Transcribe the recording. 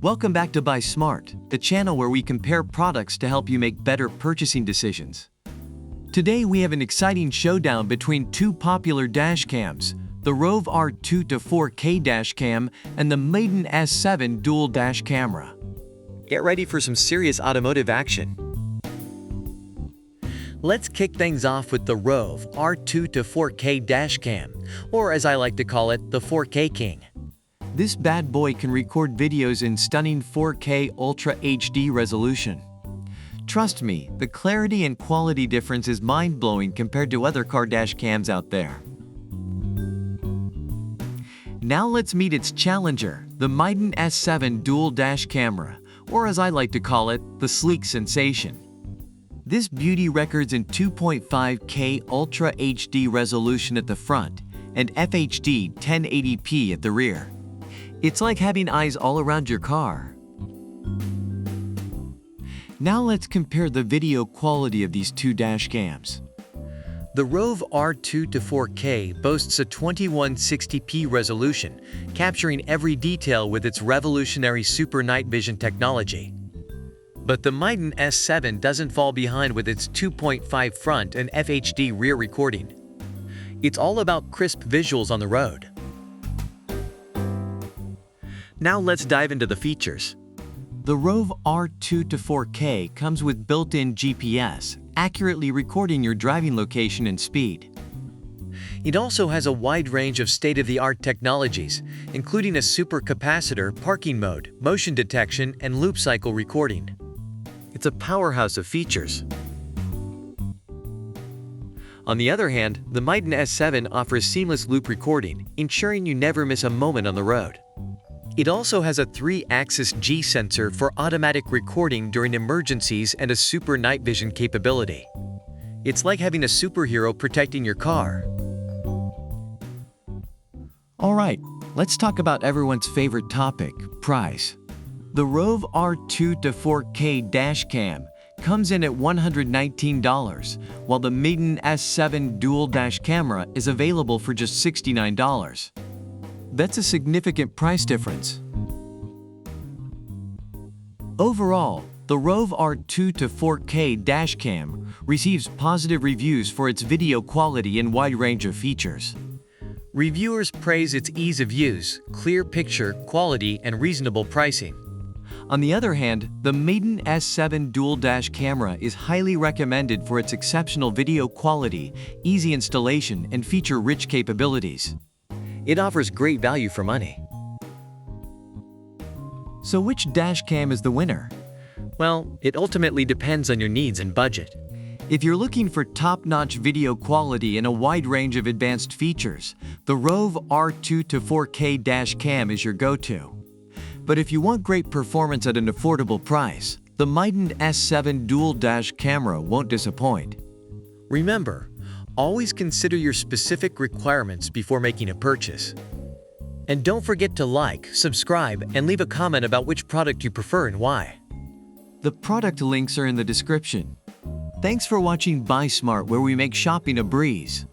Welcome back to Buy Smart, the channel where we compare products to help you make better purchasing decisions. Today we have an exciting showdown between two popular dashcams, the ROVE R2-4K dashcam and the Miden S7 dual dash camera. Get ready for some serious automotive action. Let's kick things off with the ROVE R2-4K dashcam, or as I like to call it, the 4K King. This bad boy can record videos in stunning 4K Ultra HD resolution. Trust me, the clarity and quality difference is mind-blowing compared to other car dash cams out there. Now let's meet its challenger, the Miden S7 dual dash camera, or as I like to call it, the sleek sensation. This beauty records in 2.5K Ultra HD resolution at the front and FHD 1080p at the rear. It's like having eyes all around your car. Now let's compare the video quality of these two dash cams. The ROVE R2-4K boasts a 2160p resolution, capturing every detail with its revolutionary super night vision technology. But the Miden S7 doesn't fall behind with its 2.5 front and FHD rear recording. It's all about crisp visuals on the road. Now let's dive into the features. The ROVE R2-4K comes with built-in GPS, accurately recording your driving location and speed. It also has a wide range of state-of-the-art technologies, including a super capacitor, parking mode, motion detection, and loop cycle recording. It's a powerhouse of features. On the other hand, the Miden S7 offers seamless loop recording, ensuring you never miss a moment on the road. It also has a 3-axis G sensor for automatic recording during emergencies and a super night vision capability. It's like having a superhero protecting your car. Alright, let's talk about everyone's favorite topic, price. The ROVE R2-4K dashcam comes in at $119, while the Miden S7 dual dash camera is available for just $69. That's a significant price difference. Overall, the ROVE R2-4K dashcam receives positive reviews for its video quality and wide range of features. Reviewers praise its ease of use, clear picture quality, and reasonable pricing. On the other hand, the Miden S7 dual dash camera is highly recommended for its exceptional video quality, easy installation, and feature-rich capabilities. It offers great value for money. So which dashcam is the winner? Well, it ultimately depends on your needs and budget. If you're looking for top-notch video quality and a wide range of advanced features, the ROVE R2-4K dashcam is your go-to. But if you want great performance at an affordable price, the Miden S7 dual dash camera won't disappoint. Remember, always consider your specific requirements before making a purchase. And don't forget to like, subscribe, and leave a comment about which product you prefer and why. The product links are in the description. Thanks for watching Buy Smart, where we make shopping a breeze.